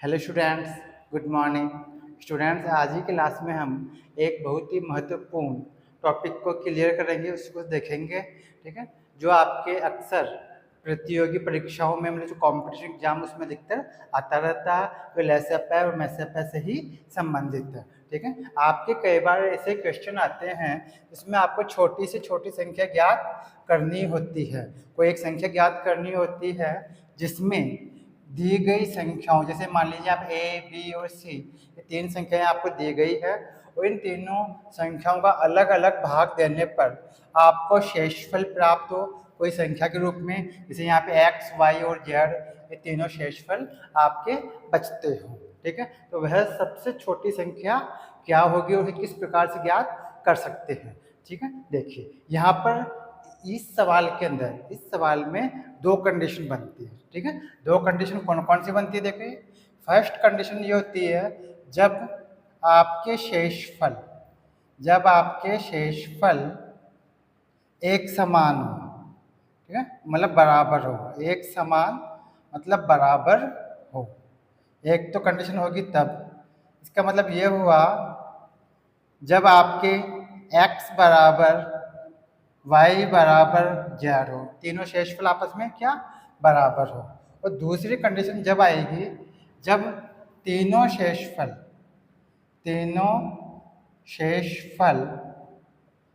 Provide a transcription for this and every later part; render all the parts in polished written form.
Hello students, good morning. Students, आज ही class में हम एक बहुत ही महत्वपूर्ण टॉपिक को क्लियर करेंगे, उसको देखेंगे। ठीक है, जो आपके अक्सर प्रतियोगी परीक्षाओं में मतलब जो कॉम्पिटिशन एग्जाम उसमें दिखकर आता रहता है, जो लेसअप और मैसअप से ही संबंधित है। ठीक है, आपके कई बार ऐसे क्वेश्चन आते हैं जिसमें आपको छोटी से छोटी संख्या ज्ञात करनी होती है। कोई एक संख्या ज्ञात करनी होती है जिसमें दी गई संख्याओं, जैसे मान लीजिए आप ए बी और सी, ये तीन संख्याएं आपको दी गई है और इन तीनों संख्याओं का अलग अलग भाग देने पर आपको शेषफल प्राप्त हो कोई संख्या के रूप में। जैसे यहाँ पे एक्स वाई और जेड, ये तीनों शेषफल आपके बचते हो। ठीक है, तो वह सबसे छोटी संख्या क्या होगी और किस प्रकार से ज्ञात कर सकते हैं। ठीक है, देखिए यहाँ पर इस सवाल में दो कंडीशन बनती है। ठीक है, दो कंडीशन कौन कौन सी बनती है? देखिए, फर्स्ट कंडीशन ये होती है जब आपके शेषफल एक समान हो। ठीक है, मतलब बराबर हो। एक समान मतलब बराबर हो। एक तो कंडीशन होगी तब, इसका मतलब ये हुआ जब आपके x बराबर y बराबर जेड हो, तीनों शेषफल आपस में क्या बराबर हो। और दूसरी कंडीशन जब आएगी जब तीनों शेषफल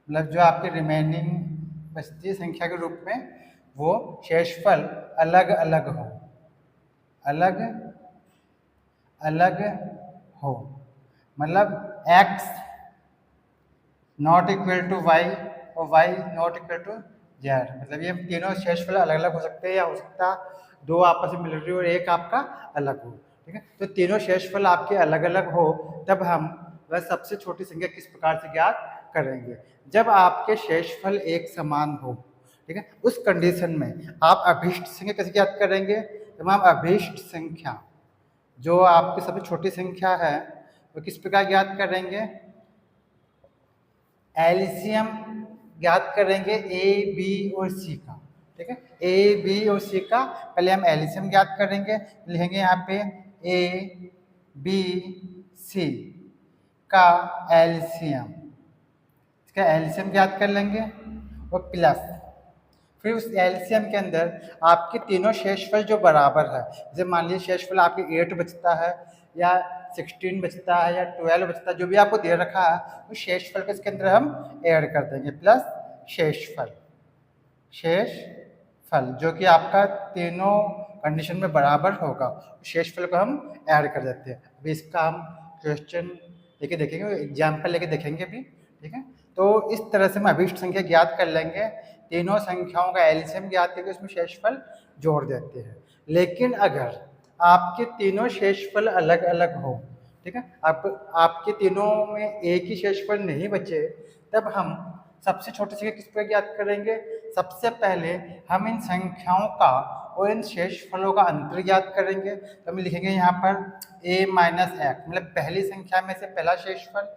मतलब जो आपके रिमेनिंग बचती संख्या के रूप में वो शेषफल अलग अलग हो, अलग अलग हो। मतलब x not equal to Y और y not equal to Z, मतलब ये तीनों शेषफल अलग अलग हो सकते हैं, या हो सकता दो आपस में मिल रही हो और एक आपका अलग हो। ठीक है, तो तीनों शेषफल आपके अलग अलग हो तब हम वह सबसे छोटी संख्या किस प्रकार से ज्ञात करेंगे? जब आपके शेषफल एक समान हो। ठीक है, उस कंडीशन में आप अभीष्ट संख्या कैसे ज्ञात करेंगे? जब हम अभीष्ट संख्या जो आपकी सबसे छोटी संख्या है वो किस प्रकार ज्ञात करेंगे? एलसीएम ज्ञात करेंगे ए बी और सी का। ठीक है, ए बी और सी का पहले हम एलसीएम ज्ञात करेंगे। लिखेंगे यहाँ पे ए बी सी का एलसीएम, इसका एलसीएम ज्ञात कर लेंगे और प्लस फिर उस एलसीएम के अंदर आपके तीनों शेषफल जो बराबर है, जैसे मान लीजिए शेषफल आपके 8 बचता है या 16 बचता है या 12 बचता है, जो भी आपको दे रखा है उस शेषफल को इसके अंदर हम ऐड कर देंगे प्लस शेषफल जो कि आपका तीनों कंडीशन में बराबर होगा, शेषफल को हम ऐड कर देते हैं। अभी इसका हम क्वेश्चन लेके देखेंगे, एग्जाम्पल लेके देखेंगे भी। ठीक है, तो इस तरह से हम अभीष्ट संख्या ज्ञात कर लेंगे, तीनों संख्याओं का एलसीएम ज्ञात करके उसमें शेषफल जोड़ देते हैं। लेकिन अगर आपके तीनों शेषफल अलग अलग हो, ठीक है, आपके तीनों में एक ही शेषफल नहीं बचे, तब हम सबसे छोटी संख्या किस पर ज्ञात करेंगे? सबसे पहले हम इन संख्याओं का और इन शेषफलों का अंतर ज्ञात करेंगे। तो हम लिखेंगे यहाँ पर a माइनस एक्स, मतलब पहली संख्या में से पहला शेषफल,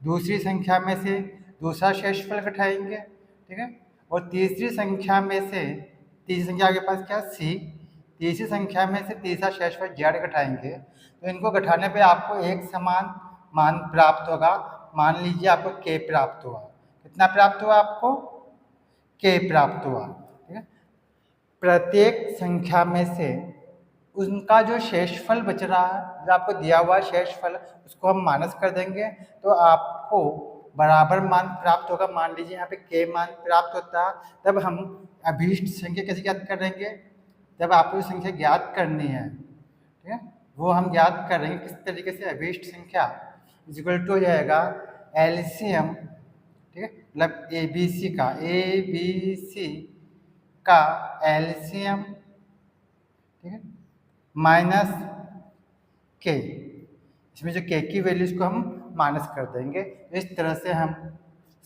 दूसरी संख्या में से दूसरा शेषफल घटाएंगे। ठीक है, और तीसरी संख्या आपके पास क्या c, तीसरी संख्या में से तीसरा शेषफल जेड घटाएंगे। तो इनको घटाने पे आपको एक समान मान प्राप्त होगा। मान लीजिए आपको k प्राप्त हुआ। कितना प्राप्त हुआ आपको? k प्राप्त हुआ। ठीक है, प्रत्येक संख्या में से उनका जो शेषफल बच रहा है, जो आपको दिया हुआ शेषफल, उसको हम माइनस कर देंगे तो आपको बराबर मान प्राप्त होगा। मान लीजिए यहाँ पे k मान प्राप्त होता है, तब हम अभीष्ट संख्या कैसे ज्ञात करेंगे? जब आपको संख्या ज्ञात करनी है, ठीक है, वो हम ज्ञात करेंगे किस तरीके से? अभीष्ट संख्या इक्वल टू हो जाएगा एलसीएम, ठीक है, मतलब ए बी सी का एलसीएम, ठीक है, माइनस के, इसमें जो के की वैल्यूज को हम माइनस कर देंगे। इस तरह से हम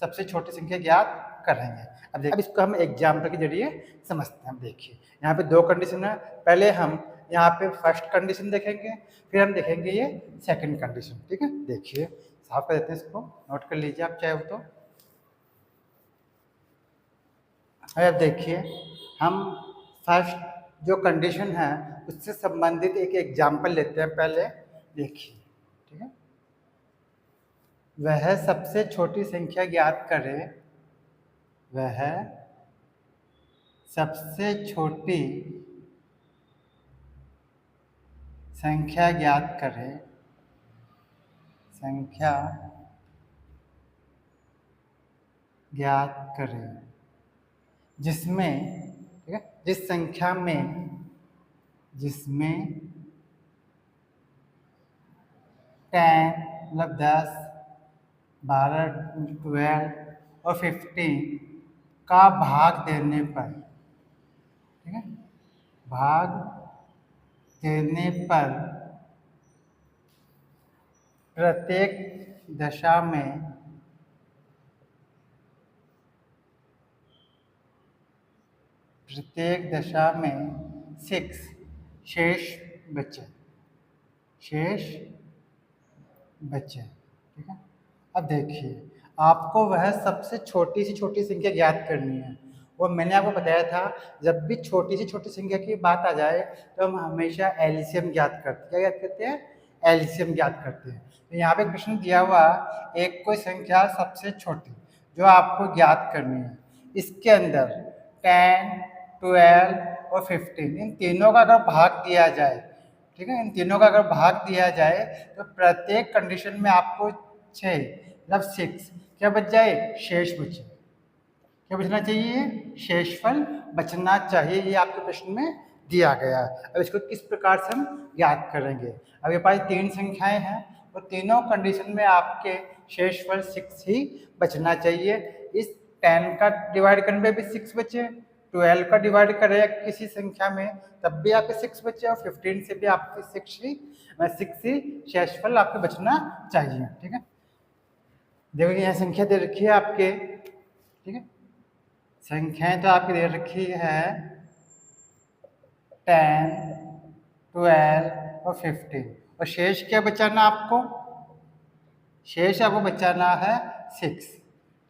सबसे छोटी संख्या ज्ञात करेंगे। अब इसको हम एग्जाम्पल के जरिए समझते हैं। हम देखिए यहाँ पे दो कंडीशन है, पहले हम यहाँ पे फर्स्ट कंडीशन देखेंगे, फिर हम देखेंगे ये सेकंड कंडीशन। ठीक है, देखिए साफ कर देते हैं, इसको नोट कर लीजिए आप चाहे हो तो। अब देखिए हम फर्स्ट जो कंडीशन है उससे संबंधित एक एग्जाम्पल लेते हैं पहले, देखिए। ठीक है, वह सबसे छोटी संख्या ज्ञात करें, वह सबसे छोटी संख्या ज्ञात करें, संख्या ज्ञात करें जिसमें, ठीक है, जिस संख्या में, जिसमें 10 मतलब 10, 12, 12 और 15 का भाग देने पर, ठीक है, भाग देने पर प्रत्येक दशा में प्रत्येक दशा में 6 शेष बचे, शेष बचे। ठीक है, अब देखिए आपको वह सबसे छोटी से छोटी संख्या ज्ञात करनी है। और मैंने आपको बताया था जब भी छोटी से छोटी संख्या की बात आ जाए तो हम हमेशा एलसीएम ज्ञात करते हैं। क्या ज्ञात करते हैं? एलसीएम ज्ञात करते हैं। तो यहाँ पे प्रश्न दिया हुआ एक कोई संख्या सबसे छोटी जो आपको ज्ञात करनी है, इसके अंदर 10, 12 और 15 इन तीनों का अगर भाग दिया जाए, ठीक है, इन तीनों का अगर भाग दिया जाए तो प्रत्येक कंडीशन में आपको 6 मतलब 6 क्या बच जाए? शेष बचे। क्या बचना चाहिए? शेषफल बचना चाहिए। ये आपके प्रश्न में दिया गया है। अब इसको किस प्रकार से हम ज्ञात करेंगे? अब ये पास 3 संख्याएं हैं और तीनों कंडीशन में आपके शेषफल 6 ही बचना चाहिए। इस 10 का डिवाइड करने पे भी 6 बचे, 12 का डिवाइड करें किसी संख्या में तब भी आपके 6 बचे और 15 से भी आपके 6 ही शेषफल आपके बचना चाहिए। ठीक है, देखो यहाँ संख्या दे रखी है आपके, ठीक है, संख्याएं तो आपकी दे रखी है 10, 12 और 15 और शेष क्या बचाना आपको? शेष आपको बचाना है 6।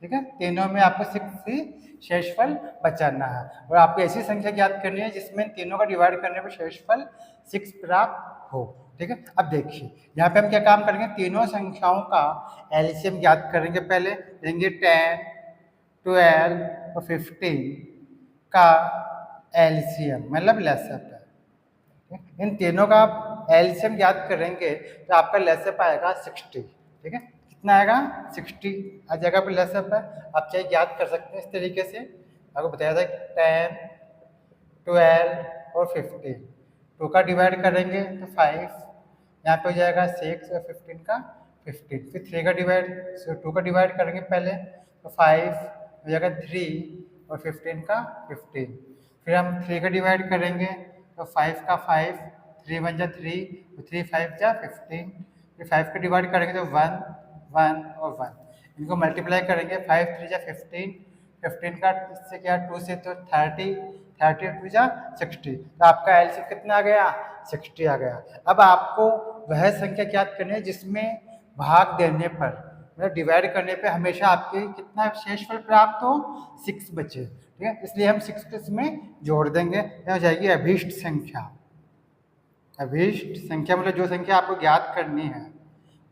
ठीक है, तीनों में आपको 6 ही शेषफल बचाना है और आपको ऐसी संख्या ज्ञात करनी है जिसमें तीनों का डिवाइड करने पर शेषफल 6 प्राप्त हो। ठीक है, अब देखिए यहाँ पे हम क्या काम करेंगे, तीनों संख्याओं का एलसीएम ज्ञात करेंगे। पहले लेंगे 10, 12 और 15 का एलसीएम मतलब लसअप है। इन तीनों का आप एलसीएम ज्ञात करेंगे तो आपका लसअप आएगा 60। ठीक है, कितना आएगा? 60 आ जाएगा पर लसअप है। आप चाहे ज्ञात कर सकते हैं इस तरीके से, आपको बताया था 10, 12 और 15 2 का डिवाइड करेंगे तो 5, यहाँ पे हो जाएगा 6 और 15 का 15, फिर 3 का डिवाइड 2 का डिवाइड करेंगे पहले तो 5 हो जाएगा 3 और 15 का 15, फिर हम 3 का डिवाइड करेंगे तो 5 का 5, 3 1 जा 3, 3 5 जा 15, फिर 5 का डिवाइड करेंगे तो 1 1 और 1, इनको मल्टीप्लाई करेंगे 5 3 जा 15, 15 का इससे क्या 2 से तो 30, 30 2 जा 60, तो आपका एलसीएम कितना आ गया? 60 आ गया। अब आपको वह संख्या ज्ञात करनी है जिसमें भाग देने पर मतलब डिवाइड करने पे हमेशा आपके कितना शेषफल प्राप्त हो? 6 बचे। ठीक है, इसलिए हम 6 को इसमें जोड़ देंगे, यह हो जाएगी अभीष्ट संख्या। अभीष्ट संख्या मतलब जो संख्या आपको ज्ञात करनी है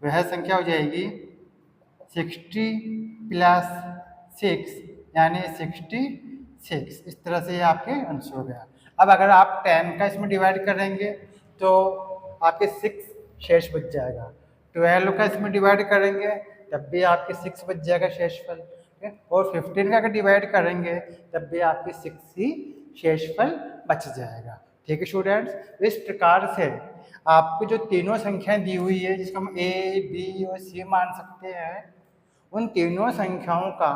वह संख्या हो जाएगी 60 प्लस 6 यानी 66। इस तरह से ये आपके आंसर हो गया। अब अगर आप 10 का इसमें डिवाइड करेंगे तो आपके 6 शेष बच जाएगा, 12 का इसमें डिवाइड करेंगे तब भी आपके 6 बच जाएगा शेषफल, और 15 का अगर डिवाइड करेंगे तब भी आपके 6 ही शेषफल बच जाएगा। ठीक है स्टूडेंट्स, इस प्रकार से आपको जो तीनों संख्याएं दी हुई है जिसको हम ए बी और सी मान सकते हैं, उन तीनों संख्याओं का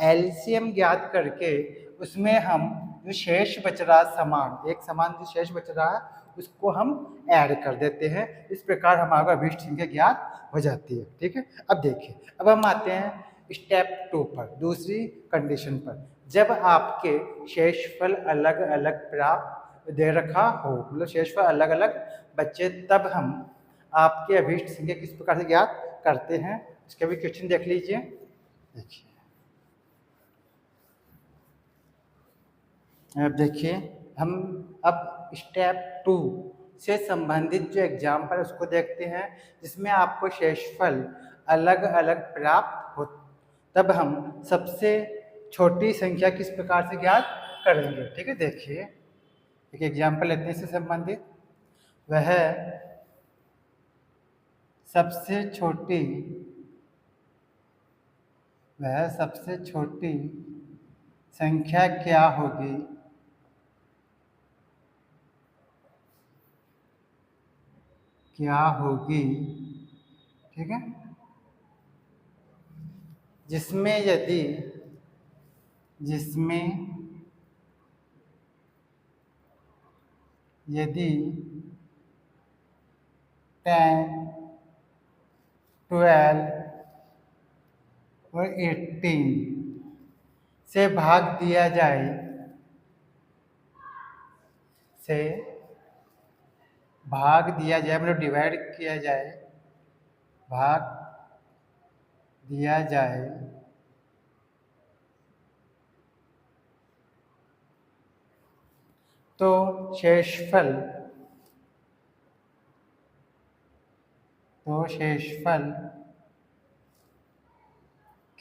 एलसीएम ज्ञात करके उसमें हम जो शेष बच रहा समान, एक समान जो शेष बच रहा है उसको हम ऐड कर देते हैं। इस प्रकार हमारा अभीष्ट संख्या ज्ञात हो जाती है। ठीक है, अब देखिए अब हम आते हैं स्टेप 2 पर, दूसरी कंडीशन पर। जब आपके शेषफल अलग अलग प्राप्त दे रखा हो मतलब शेषफल अलग अलग बच्चे, तब हम आपके अभीष्ट संख्या किस प्रकार से ज्ञात करते हैं इसका भी क्वेश्चन देख लीजिए। देखिए अब देखिए हम अब स्टेप 2 से संबंधित जो एग्जाम्पल है उसको देखते हैं, जिसमें आपको शेषफल अलग अलग प्राप्त हो। तब हम सबसे छोटी संख्या किस प्रकार से ज्ञात करेंगे। ठीक है, देखिए एक एग्जाम्पल लेते हैं इससे संबंधित। वह सबसे छोटी संख्या क्या होगी ठीक है, जिसमें यदि 10, 12 और 18 से भाग दिया जाए मतलब डिवाइड किया जाए, भाग दिया जाए तो शेषफल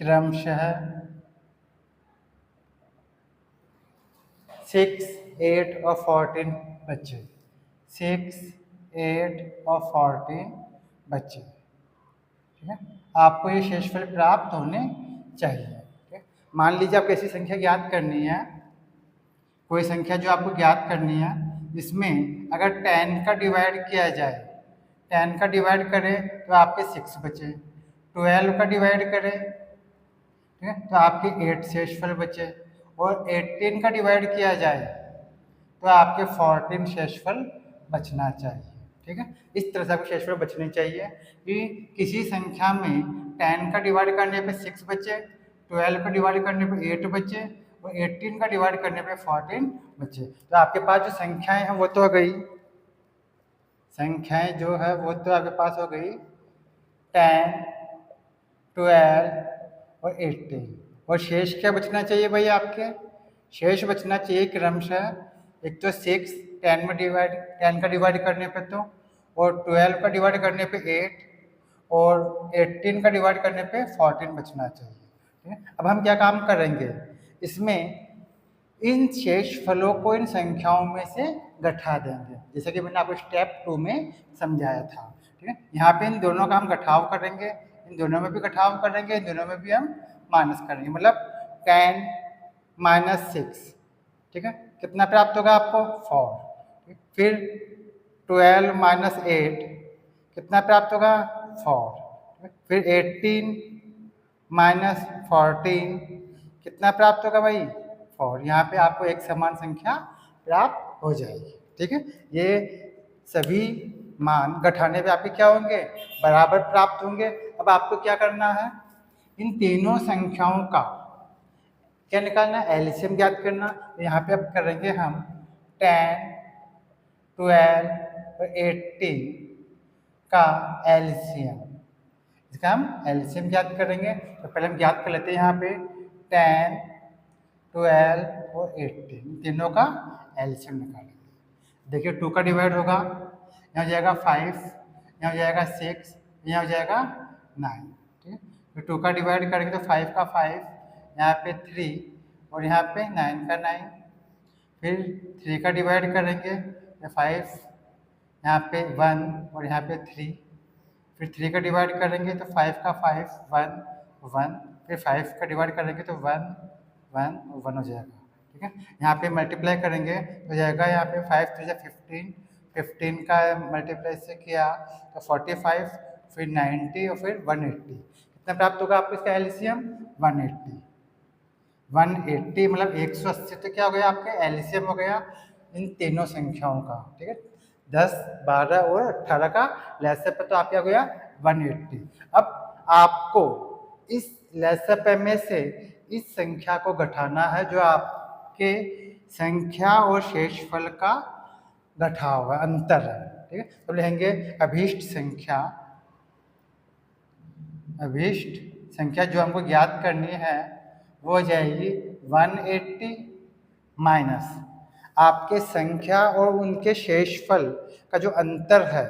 क्रमशः 6, 8 और 14 बचे। 6, 8 और 14 बचे। ठीक है, आपको ये शेषफल प्राप्त होने चाहिए। ठीक है, मान लीजिए आपको ऐसी संख्या ज्ञात करनी है, कोई संख्या जो आपको ज्ञात करनी है, इसमें अगर 10 का डिवाइड किया जाए, 10 का डिवाइड करें तो आपके 6 बचे, 12 का डिवाइड करें ठीक है तो आपके 8 शेषफल बचे, और 18 का डिवाइड किया जाए तो आपके 14 शेषफल बचना चाहिए। ठीक है, इस तरह से आपको शेषफल बचने चाहिए कि किसी संख्या में 10 का डिवाइड करने पे 6 बचे, 12 का डिवाइड करने पे 8 बचे और 18 का डिवाइड करने पे 14 बचे। तो आपके पास जो संख्याएं हैं वो तो हो गई, संख्याएं जो है वो तो आपके पास हो गई 10, 12 और 18, और शेष क्या बचना चाहिए भाई, आपके शेष बचना चाहिए क्रमशः एक तो 6 10 का डिवाइड करने पे तो, और 12 का डिवाइड करने पे 8 और 18 का डिवाइड करने पे 14 बचना चाहिए। ठीक है, अब हम क्या काम करेंगे, इसमें इन शेषफलों को इन संख्याओं में से घटा देंगे, जैसे कि मैंने आपको स्टेप 2 में समझाया था। ठीक है, यहाँ पे इन दोनों का हम घटाव करेंगे, इन दोनों में भी घटाव करेंगे, इन दोनों में भी हम माइनस करेंगे, मतलब 10 - 6 ठीक है, कितना प्राप्त होगा आपको 4। फिर 12 - 8 कितना प्राप्त होगा 4। फिर 18 - 14 कितना प्राप्त होगा भाई 4। यहाँ पे आपको एक समान संख्या प्राप्त हो जाएगी। ठीक है, ये सभी मान घटाने पे आपके क्या होंगे, बराबर प्राप्त होंगे। अब आपको क्या करना है, इन तीनों संख्याओं का क्या निकालना, एलसीएम ज्ञात करना। तो यहाँ पे अब करेंगे हम 10, 12 और 18 का एलसीएम, इसका हम एलसीएम ज्ञात करेंगे। तो पहले हम ज्ञात कर लेते हैं यहाँ पे 10, 12 और 18 तीनों का एलसीएम निकालेंगे। देखिए 2 का डिवाइड होगा, यहाँ हो जाएगा 5, यहाँ हो जाएगा 6, यहाँ हो जाएगा 9। ठीक है, फिर 2 का डिवाइड करेंगे तो 5 का 5, यहाँ पे 3 और यहाँ पे 9 का 9। फिर 3 का डिवाइड करेंगे तो 5, यहाँ पे 1 और यहाँ पे 3। फिर 3 का डिवाइड करेंगे तो 5 का 5 1 1। फिर 5 का डिवाइड करेंगे तो 1 1 1 हो जाएगा। ठीक है, यहाँ पे मल्टीप्लाई करेंगे तो जाएगा यहाँ पे 5 3 15, 15 का मल्टीप्लाई से किया तो 45, फिर 90 और फिर 180। कितना प्राप्त होगा आपको इसका एलसीएम 180। 180 मतलब 180 तो क्या हो गया आपका एलसीएम हो गया इन तीनों संख्याओं का। ठीक है, 10, 12 और 18 का लसअप तो आप क्या हो गया 180। अब आपको इस लसअप में से इस संख्या को घटाना है जो आपके संख्या और शेषफल का घटाव है, अंतर है। ठीक है, तो लेंगे अभीष्ट संख्या जो हमको ज्ञात करनी है वो हो जाएगी 180 माइनस आपके संख्या और उनके शेषफल का जो अंतर है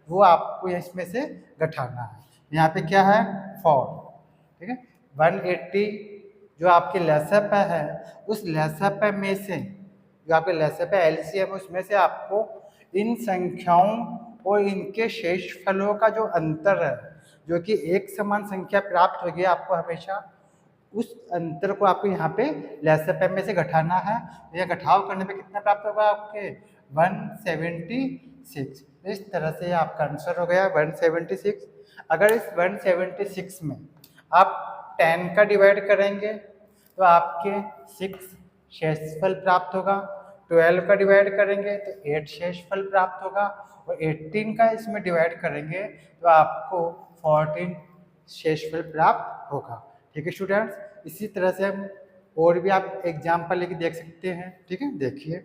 वो आपको इसमें से घटाना है। यहाँ पे क्या है 4, ठीक है। 180 जो आपके लसापा है, उस लसापा में से जो आपके लसापा एलसीएम है उसमें से आपको इन संख्याओं और इनके शेषफलों का जो अंतर है, जो कि एक समान संख्या प्राप्त होगी आपको हमेशा, उस अंतर को आपको यहाँ पे लसापा में से घटाना है। यह घटाव करने पे कितना प्राप्त होगा आपके 176। इस तरह से आपका आंसर हो गया 176। अगर इस 176 में आप 10 का डिवाइड करेंगे तो आपके 6 शेषफल प्राप्त होगा, 12 का डिवाइड करेंगे तो 8 शेषफल प्राप्त होगा, और 18 का इसमें डिवाइड करेंगे तो आपको 14 शेषफल प्राप्त होगा। ठीक है स्टूडेंट्स, इसी तरह से हम और भी आप एग्जाम्पल लेके देख सकते हैं। ठीक है, देखिए